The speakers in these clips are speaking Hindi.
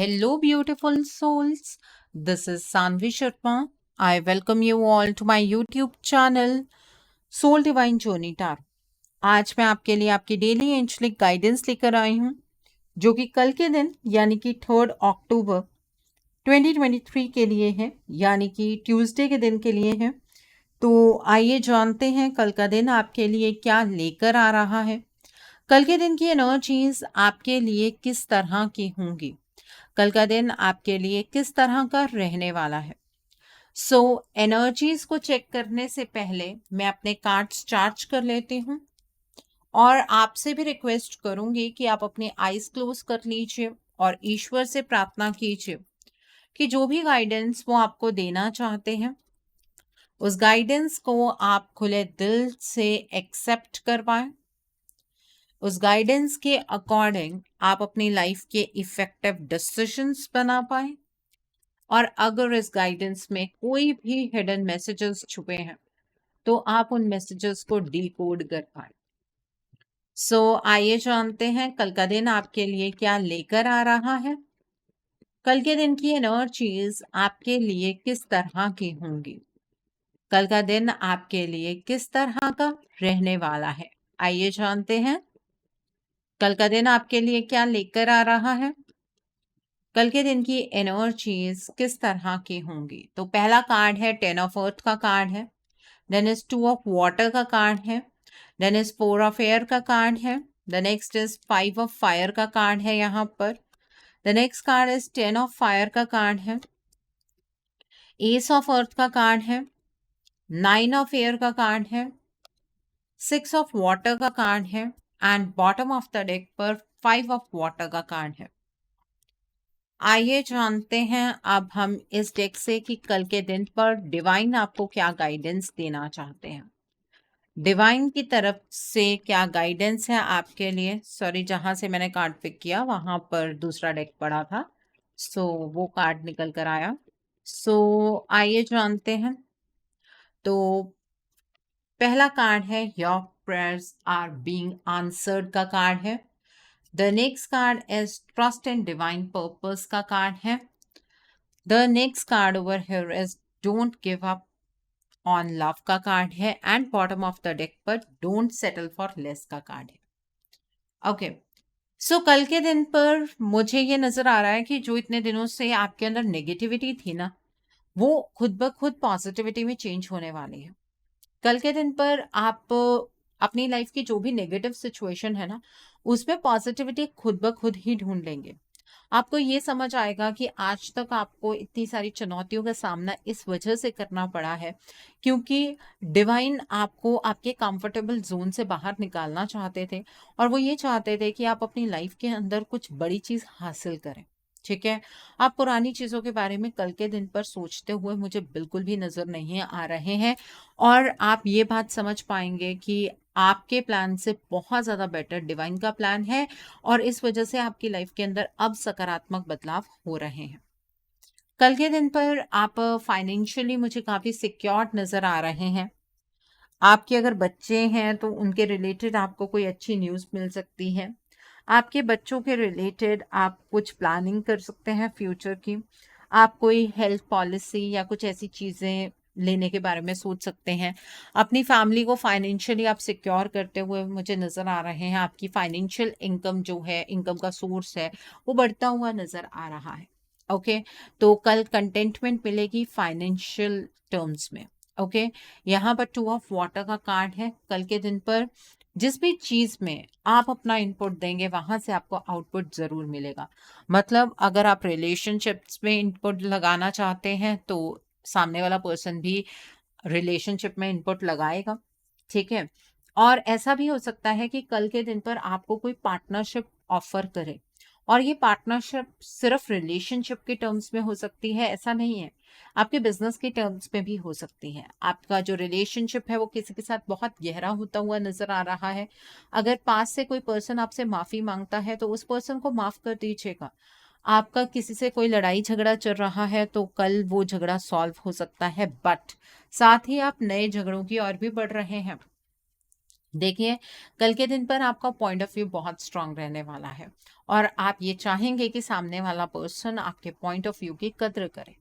Hello, beautiful souls. This is Sanvi Sharma. I welcome you all to my YouTube channel, Soul Divine Journey Tarot. आज मैं आपके लिए आपकी डेली एंजलिक गाइडेंस लेकर आई हूँ, जो कि कल के दिन यानी कि 3 अक्टूबर 2023 के लिए है, यानी कि ट्यूसडे के दिन के लिए है। तो आइए जानते हैं कल का दिन आपके लिए क्या लेकर आ रहा है। कल के दिन की एनर्जीज आपके लिए किस तरह की होंगी, कल का दिन आपके लिए किस तरह का रहने वाला है। एनर्जीज को चेक करने से पहले मैं अपने कार्ड्स चार्ज कर लेती हूँ और आपसे भी रिक्वेस्ट करूंगी कि आप अपने आईज क्लोज कर लीजिए और ईश्वर से प्रार्थना कीजिए कि जो भी गाइडेंस वो आपको देना चाहते हैं, उस गाइडेंस को आप खुले दिल से एक्सेप्ट कर पाए। उस गाइडेंस के अकॉर्डिंग आप अपनी लाइफ के इफेक्टिव डिसीजंस बना पाए। और अगर इस गाइडेंस में कोई भी हिडन मैसेजेस छुपे हैं तो आप उन मैसेजेस को डिकोड कर पाए। आइए जानते हैं कल का दिन आपके लिए क्या लेकर आ रहा है। कल के दिन की एनर्जीज आपके लिए किस तरह की होंगी, कल का दिन आपके लिए किस तरह का रहने वाला है। आइए जानते हैं कल का दिन आपके लिए क्या लेकर आ रहा है, कल के दिन की एनर्जीज किस तरह की होंगी। तो पहला कार्ड है 10 ऑफ अर्थ का कार्ड है, देन इज 2 ऑफ वाटर का कार्ड है, देन इज 4 ऑफ एयर का कार्ड है, the next is 5 of fire का कार्ड है यहाँ पर, the next card is 10 of fire का कार्ड है, एस ऑफ अर्थ का कार्ड है, 9 ऑफ एयर का कार्ड है, 6 ऑफ वाटर का कार्ड है and bottom of the deck पर 5 ऑफ वाटर का कार्ड है। आइए जानते हैं अब हम इस डेक से कि कल के दिन पर डिवाइन आपको क्या गाइडेंस देना चाहते हैं। डिवाइन की तरफ से क्या गाइडेंस है आपके लिए। सॉरी, जहां से मैंने कार्ड पिक किया वहां पर दूसरा डेक पड़ा था, वो कार्ड निकल कर आया। आइए जानते हैं। तो पहला कार्ड है your prayers are being answered का कार्ड है। The next card is trust and divine purpose का कार्ड है। The next card over here is don't give up on love का कार्ड है and bottom of the deck पर डोंट सेटल फॉर लेस का कार्ड है। ओके, कल के दिन पर मुझे ये नजर आ रहा है कि जो इतने दिनों से आपके अंदर नेगेटिविटी थी ना, वो खुद ब खुद पॉजिटिविटी में चेंज होने वाली है। कल के दिन पर आप अपनी लाइफ की जो भी नेगेटिव सिचुएशन है ना, उसमें पॉजिटिविटी खुद ब खुद ही ढूंढ लेंगे। आपको ये समझ आएगा कि आज तक आपको इतनी सारी चुनौतियों का सामना इस वजह से करना पड़ा है क्योंकि डिवाइन आपको आपके कंफर्टेबल जोन से बाहर निकालना चाहते थे और वो ये चाहते थे कि आप अपनी लाइफ के अंदर कुछ बड़ी चीज हासिल करें। ठीक है, आप पुरानी चीजों के बारे में कल के दिन पर सोचते हुए मुझे बिल्कुल भी नजर नहीं आ रहे हैं और आप ये बात समझ पाएंगे कि आपके प्लान से बहुत ज्यादा बेटर डिवाइन का प्लान है और इस वजह से आपकी लाइफ के अंदर अब सकारात्मक बदलाव हो रहे हैं। कल के दिन पर आप फाइनेंशियली मुझे काफी सिक्योर्ड नजर आ रहे हैं। आपके अगर बच्चे हैं तो उनके रिलेटेड आपको कोई अच्छी न्यूज़ मिल सकती है। आपके बच्चों के रिलेटेड आप कुछ प्लानिंग कर सकते हैं फ्यूचर की। आप कोई हेल्थ पॉलिसी या कुछ ऐसी चीज़ें लेने के बारे में सोच सकते हैं। अपनी फैमिली को फाइनेंशियली आप सिक्योर करते हुए मुझे नज़र आ रहे हैं। आपकी फाइनेंशियल इनकम जो है, इनकम का सोर्स है, वो बढ़ता हुआ नज़र आ रहा है। ओके, तो कल कंटेंटमेंट मिलेगी फाइनेंशियल टर्म्स में। ओके, यहाँ पर 2 ऑफ वाटर का कार्ड है। कल के दिन पर जिस भी चीज में आप अपना इनपुट देंगे वहां से आपको आउटपुट जरूर मिलेगा। मतलब अगर आप रिलेशनशिप्स में इनपुट लगाना चाहते हैं तो सामने वाला पर्सन भी रिलेशनशिप में इनपुट लगाएगा। ठीक है, और ऐसा भी हो सकता है कि कल के दिन पर आपको कोई पार्टनरशिप ऑफर करे और ये पार्टनरशिप सिर्फ रिलेशनशिप के टर्म्स में हो सकती है, ऐसा नहीं है, आपके बिजनेस के टर्म्स में भी हो सकती है। आपका जो रिलेशनशिप है वो किसी के साथ बहुत गहरा होता हुआ नजर आ रहा है। अगर पास से कोई पर्सन आपसे माफी मांगता है तो उस पर्सन को माफ कर दीजिएगा। आपका किसी से कोई लड़ाई झगड़ा चल रहा है तो कल वो झगड़ा सॉल्व हो सकता है, बट साथ ही आप नए झगड़ों की ओर भी बढ़ रहे हैं। देखिए, कल के दिन पर आपका पॉइंट ऑफ व्यू बहुत स्ट्रांग रहने वाला है और आप ये चाहेंगे कि सामने वाला पर्सन आपके पॉइंट ऑफ व्यू की कद्र करे।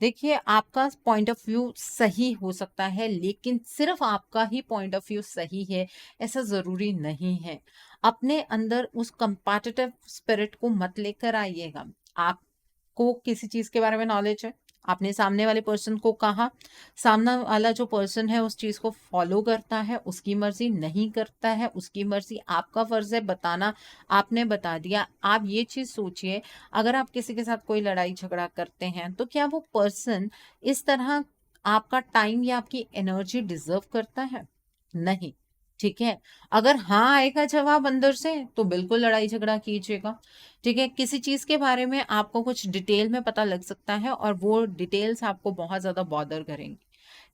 देखिए, आपका पॉइंट ऑफ व्यू सही हो सकता है, लेकिन सिर्फ आपका ही पॉइंट ऑफ व्यू सही है, ऐसा ज़रूरी नहीं है। अपने अंदर उस कम्पैटिटिव स्पिरिट को मत लेकर आइएगा। आपको किसी चीज़ के बारे में नॉलेज है, आपने सामने वाले पर्सन को कहा, सामने वाला जो पर्सन है उस चीज़ को फॉलो करता है, उसकी मर्ज़ी नहीं करता है, उसकी मर्ज़ी, आपका फ़र्ज़ है बताना, आपने बता दिया। आप ये चीज़ सोचिए, अगर आप किसी के साथ कोई लड़ाई झगड़ा करते हैं तो क्या वो पर्सन इस तरह आपका टाइम या आपकी एनर्जी डिजर्व करता है? नहीं। ठीक है, अगर हाँ आएगा जवाब अंदर से तो बिल्कुल लड़ाई झगड़ा कीजिएगा। ठीक है, किसी चीज के बारे में आपको कुछ डिटेल में पता लग सकता है और वो डिटेल्स आपको बहुत ज्यादा बॉदर करेंगी।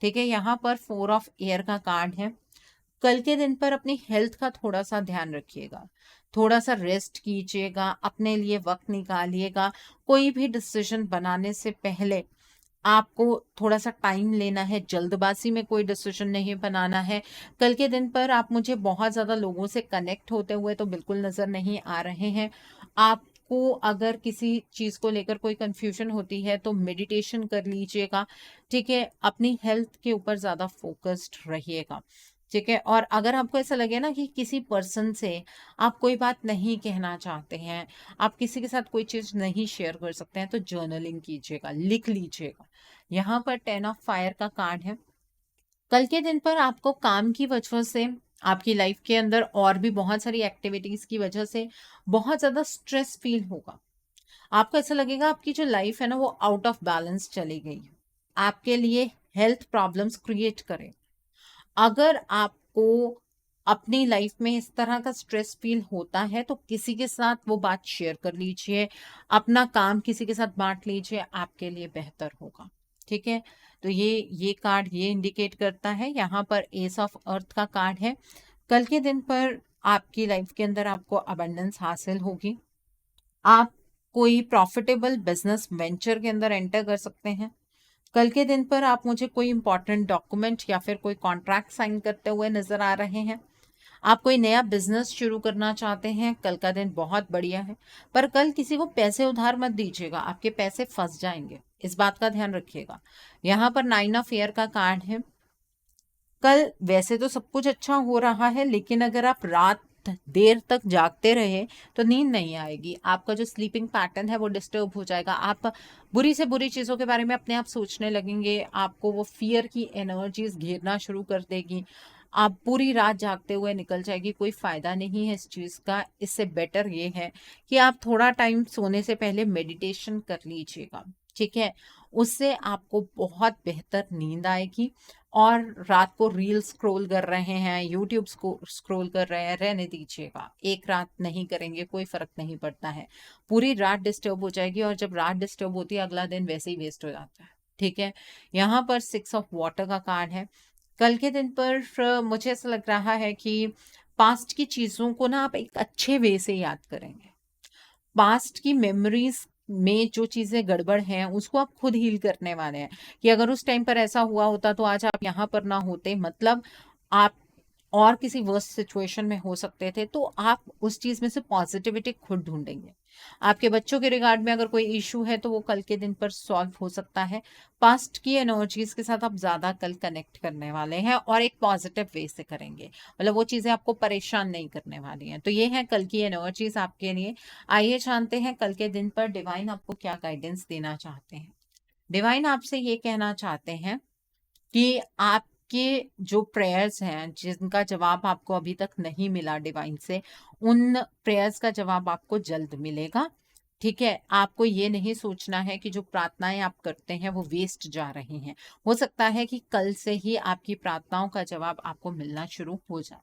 ठीक है, यहाँ पर 4 ऑफ एयर का कार्ड है। कल के दिन पर अपनी हेल्थ का थोड़ा सा ध्यान रखिएगा, थोड़ा सा रेस्ट कीजिएगा, अपने लिए वक्त निकालिएगा। कोई भी डिसीजन बनाने से पहले आपको थोड़ा सा टाइम लेना है, जल्दबाजी में कोई डिसीजन नहीं बनाना है। कल के दिन पर आप मुझे बहुत ज़्यादा लोगों से कनेक्ट होते हुए तो बिल्कुल नज़र नहीं आ रहे हैं। आपको अगर किसी चीज़ को लेकर कोई कंफ्यूजन होती है तो मेडिटेशन कर लीजिएगा। ठीक है, अपनी हेल्थ के ऊपर ज़्यादा फोकस्ड रहिएगा। ठीक है, और अगर आपको ऐसा लगे ना कि किसी पर्सन से आप कोई बात नहीं कहना चाहते हैं, आप किसी के साथ कोई चीज़ नहीं शेयर कर सकते हैं, तो जर्नलिंग कीजिएगा, लिख लीजिएगा। यहाँ पर 10 ऑफ फायर का कार्ड है। कल के दिन पर आपको काम की वजह से, आपकी लाइफ के अंदर और भी बहुत सारी एक्टिविटीज की वजह से बहुत ज्यादा स्ट्रेस फील होगा। आपको ऐसा लगेगा आपकी जो लाइफ है ना वो आउट ऑफ बैलेंस चली गई है, आपके लिए हेल्थ प्रॉब्लम्स क्रिएट करे। अगर आपको अपनी लाइफ में इस तरह का स्ट्रेस फील होता है तो किसी के साथ वो बात शेयर कर लीजिए, अपना काम किसी के साथ बांट लीजिए, आपके लिए बेहतर होगा। ठीक है, तो ये कार्ड ये इंडिकेट करता है। यहाँ पर एस ऑफ अर्थ का कार्ड है। कल के दिन पर आपकी लाइफ के अंदर आपको अबंडेंस हासिल होगी। आप कोई प्रॉफिटेबल बिजनेस वेंचर के अंदर एंटर कर सकते हैं। कल के दिन पर आप मुझे कोई इंपॉर्टेंट डॉक्यूमेंट या फिर कोई कॉन्ट्रैक्ट साइन करते हुए नजर आ रहे हैं। आप कोई नया बिजनेस शुरू करना चाहते हैं, कल का दिन बहुत बढ़िया है। पर कल किसी को पैसे उधार मत दीजिएगा, आपके पैसे फंस जाएंगे, इस बात का ध्यान रखिएगा। यहाँ पर 9 ऑफ एयर का कार्ड है। कल वैसे तो सब कुछ अच्छा हो रहा है, लेकिन अगर आप रात देर तक जागते रहे तो नींद नहीं आएगी, आपका जो स्लीपिंग पैटर्न है वो डिस्टर्ब हो जाएगा। आप बुरी से बुरी चीज़ों के बारे में अपने आप सोचने लगेंगे, आपको वो फियर की एनर्जीज घेरना शुरू कर देगी, आप पूरी रात जागते हुए निकल जाएगी। कोई फायदा नहीं है इस चीज़ का। इससे बेटर ये है कि आप थोड़ा टाइम सोने से पहले मेडिटेशन कर लीजिएगा। ठीक है, उससे आपको बहुत बेहतर नींद आएगी। और रात को रील स्क्रॉल कर रहे हैं, यूट्यूब स्क्रॉल कर रहे हैं, रहने दीजिएगा। एक रात नहीं करेंगे कोई फर्क नहीं पड़ता है, पूरी रात डिस्टर्ब हो जाएगी और जब रात डिस्टर्ब होती है अगला दिन वैसे ही वेस्ट हो जाता है। ठीक है, यहाँ पर 6 ऑफ वाटर का कार्ड है। कल के दिन पर मुझे ऐसा लग रहा है कि पास्ट की चीज़ों को ना आप एक अच्छे वे से याद करेंगे। पास्ट की मेमोरीज में जो चीजें गड़बड़ हैं उसको आप खुद हील करने वाले हैं, कि अगर उस टाइम पर ऐसा हुआ होता तो आज आप यहाँ पर ना होते, मतलब आप और किसी वर्स्ट सिचुएशन में हो सकते थे। तो आप उस चीज में से पॉजिटिविटी खुद ढूंढेंगे। आपके बच्चों के रिगार्ड में अगर कोई इशू है तो वो कल के दिन पर सॉल्व हो सकता है। पास्ट की एनर्जीज के साथ आप ज्यादा कल कनेक्ट करने वाले हैं और एक पॉजिटिव वे से करेंगे, मतलब वो चीजें आपको परेशान नहीं करने वाली हैं। तो ये है कल की एनर्जीज आपके लिए। आइए जानते हैं कल के दिन पर डिवाइन आपको क्या गाइडेंस देना चाहते हैं। डिवाइन आपसे ये कहना चाहते हैं कि आपके जो प्रेयर्स हैं जिनका जवाब आपको अभी तक नहीं मिला डिवाइन से, उन प्रेयर्स का जवाब आपको जल्द मिलेगा। ठीक है, आपको ये नहीं सोचना है कि जो प्रार्थनाएं आप करते हैं वो वेस्ट जा रही हैं। हो सकता है कि कल से ही आपकी प्रार्थनाओं का जवाब आपको मिलना शुरू हो जाए।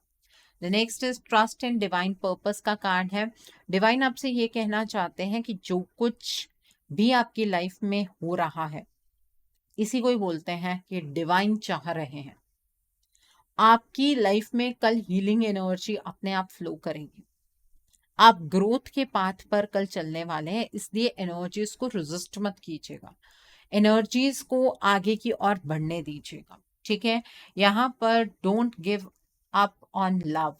The next is trust in divine purpose का कार्ड है। डिवाइन आपसे ये कहना चाहते हैं कि जो कुछ भी आपकी लाइफ में हो रहा है, इसी को ही बोलते हैं कि डिवाइन चाह रहे हैं। आपकी लाइफ में कल हीलिंग एनर्जी अपने आप फ्लो करेगी। आप ग्रोथ के पाथ पर कल चलने वाले हैं, इसलिए एनर्जीज को रेजिस्ट मत कीजिएगा, एनर्जीज को आगे की ओर बढ़ने दीजिएगा। ठीक है, यहाँ पर don't give up on love,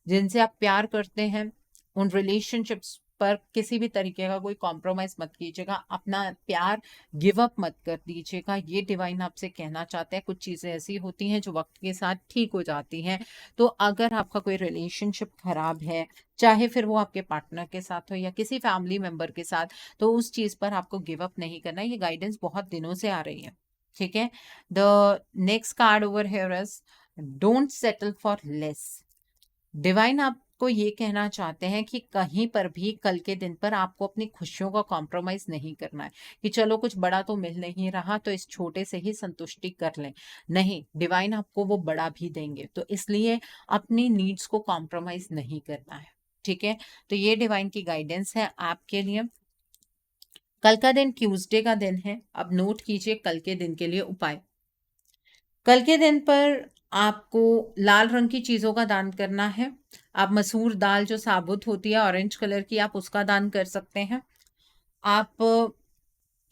जिनसे आप प्यार करते हैं उन रिलेशनशिप्स पर किसी भी तरीके का कोई कॉम्प्रोमाइज मत कीजिएगा, अपना प्यार गिव अप मत कर दीजिएगा। ये डिवाइन आपसे कहना चाहते हैं। कुछ चीज़ें ऐसी होती हैं जो वक्त के साथ ठीक हो जाती हैं। तो अगर आपका कोई रिलेशनशिप खराब है, चाहे फिर वो आपके पार्टनर के साथ हो या किसी फैमिली मेंबर के साथ, तो उस चीज़ पर आपको गिव अप नहीं करना। ये गाइडेंस बहुत दिनों से आ रही है, ठीक है। The next card over here is don't settle for less. Divine आपको ये कहना चाहते हैं कि कहीं पर भी कल के दिन पर आपको अपनी खुशियों का कॉम्प्रोमाइज नहीं करना है कि चलो कुछ बड़ा तो मिल नहीं रहा तो इस छोटे से ही संतुष्टि कर लें। नहीं, डिवाइन आपको वो बड़ा भी देंगे, तो इसलिए अपनी नीड्स को कॉम्प्रोमाइज नहीं करना है, ठीक है। तो ये डिवाइन की गाइडेंस है आपके लिए। कल का दिन ट्यूसडे का दिन है। अब नोट कीजिए कल के दिन के लिए उपाय। कल के दिन पर आपको लाल रंग की चीज़ों का दान करना है। आप मसूर दाल जो साबुत होती है ऑरेंज कलर की, आप उसका दान कर सकते हैं। आप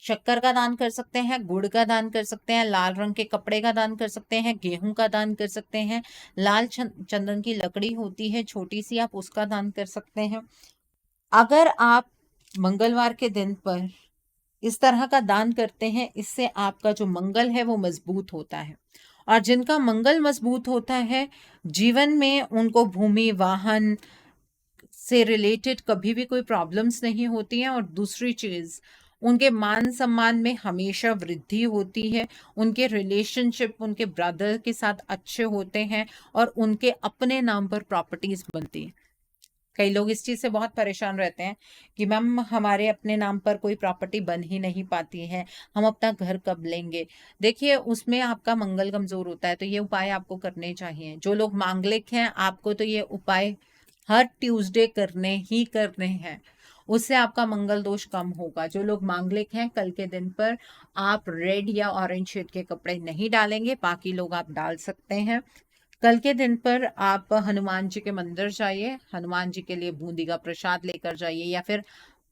शक्कर का दान कर सकते हैं, गुड़ का दान कर सकते हैं, लाल रंग के कपड़े का दान कर सकते हैं, गेहूं का दान कर सकते हैं, लाल चंदन की लकड़ी होती है छोटी सी, आप उसका दान कर सकते हैं। अगर आप मंगलवार के दिन पर इस तरह का दान करते हैं, इससे आपका जो मंगल है वो मजबूत होता है। और जिनका मंगल मजबूत होता है, जीवन में उनको भूमि वाहन से रिलेटेड कभी भी कोई प्रॉब्लम्स नहीं होती हैं। और दूसरी चीज, उनके मान सम्मान में हमेशा वृद्धि होती है। उनके रिलेशनशिप उनके ब्रदर के साथ अच्छे होते हैं और उनके अपने नाम पर प्रॉपर्टीज बनती हैं। कई लोग इस चीज से बहुत परेशान रहते हैं कि मैम हमारे अपने नाम पर कोई प्रॉपर्टी बन ही नहीं पाती है, हम अपना घर कब लेंगे। देखिए, उसमें आपका मंगल कमजोर होता है, तो ये उपाय आपको करने चाहिए। जो लोग मांगलिक हैं, आपको तो ये उपाय हर ट्यूसडे करने हैं, उससे आपका मंगल दोष कम होगा। जो लोग मांगलिक हैं, कल के दिन पर आप रेड या ऑरेंज शेड के कपड़े नहीं डालेंगे, बाकी लोग आप डाल सकते हैं। कल के दिन पर आप हनुमान जी के मंदिर जाइए, हनुमान जी के लिए बूंदी का प्रसाद लेकर जाइए या फिर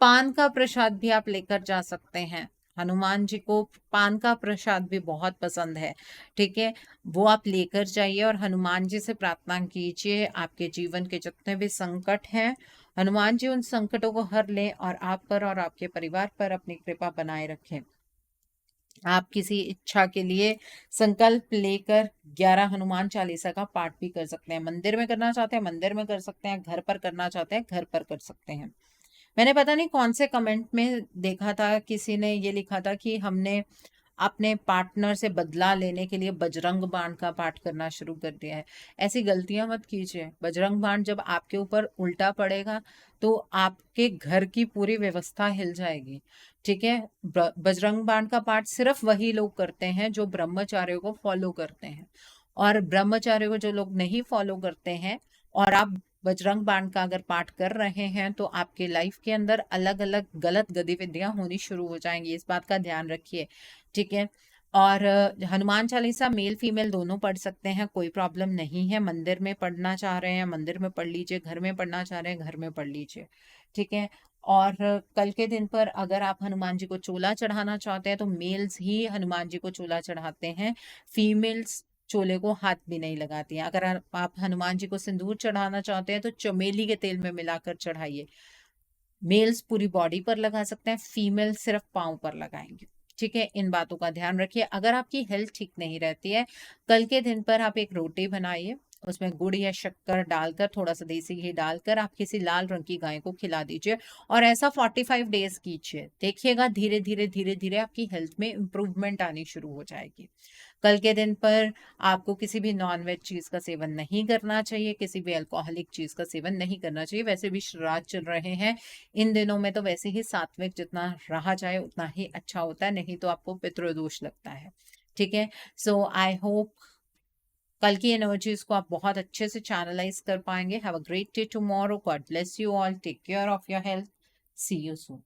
पान का प्रसाद भी आप लेकर जा सकते हैं। हनुमान जी को पान का प्रसाद भी बहुत पसंद है, ठीक है। वो आप लेकर जाइए और हनुमान जी से प्रार्थना कीजिए आपके जीवन के जितने भी संकट हैं, हनुमान जी उन संकटों को हर लें और आप पर और आपके परिवार पर अपनी कृपा बनाए रखें। आप किसी इच्छा के लिए संकल्प लेकर 11 हनुमान चालीसा का पाठ भी कर सकते हैं। मंदिर में करना चाहते हैं मंदिर में कर सकते हैं, घर पर करना चाहते हैं घर पर कर सकते हैं। मैंने पता नहीं कौन से कमेंट में देखा था, किसी ने ये लिखा था कि हमने अपने पार्टनर से बदला लेने के लिए बजरंग बाण का पाठ करना शुरू कर दिया है। ऐसी गलतियां मत कीजिए। बजरंग बाण जब आपके ऊपर उल्टा पड़ेगा तो आपके घर की पूरी व्यवस्था हिल जाएगी, ठीक है। बजरंग बाण का पाठ सिर्फ वही लोग करते हैं जो ब्रह्मचार्यों को फॉलो करते हैं। और ब्रह्मचार्यों को जो लोग नहीं फॉलो करते हैं और आप बजरंग बाण का अगर पाठ कर रहे हैं, तो आपके लाइफ के अंदर अलग अलग गलत गतिविधियां होनी शुरू हो जाएंगी। इस बात का ध्यान रखिए, ठीक है। और हनुमान चालीसा मेल फीमेल दोनों पढ़ सकते हैं, कोई प्रॉब्लम नहीं है। मंदिर में पढ़ना चाह रहे हैं मंदिर में पढ़ लीजिए, घर में पढ़ना चाह रहे हैं घर में पढ़ लीजिए, ठीक है। और कल के दिन पर अगर आप हनुमान जी को चोला चढ़ाना चाहते हैं, तो मेल्स ही हनुमान जी को चोला चढ़ाते हैं, फीमेल्स चोले को हाथ भी नहीं लगाती हैं। अगर आप हनुमान जी को सिंदूर चढ़ाना चाहते हैं, तो चमेली के तेल में मिलाकर चढ़ाइए। मेल्स पूरी बॉडी पर लगा सकते हैं, फीमेल सिर्फ पाँव पर लगाएंगे, ठीक है। इन बातों का ध्यान रखिए। अगर आपकी हेल्थ ठीक नहीं रहती है, कल के दिन पर आप एक रोटी बनाइए, उसमें गुड़ या शक्कर डालकर, थोड़ा सा देसी घी डालकर आप किसी लाल रंग की गाय को खिला दीजिए और ऐसा 45 डेज कीजिए। देखिएगा धीरे धीरे धीरे धीरे आपकी हेल्थ में इंप्रूवमेंट आनी शुरू हो जाएगी। कल के दिन पर आपको किसी भी नॉनवेज चीज का सेवन नहीं करना चाहिए, किसी भी अल्कोहलिक चीज का सेवन नहीं करना चाहिए। वैसे भी श्राद्ध चल रहे हैं इन दिनों में, तो वैसे ही सात्विक जितना रहा जाए उतना ही अच्छा होता है, नहीं तो आपको पितृदोष लगता है, ठीक है। सो आई होप कल की एनर्जीज को आप बहुत अच्छे से चैनलाइज कर पाएंगे। Have a great day tomorrow. God bless you all. Take care of your health. See you soon.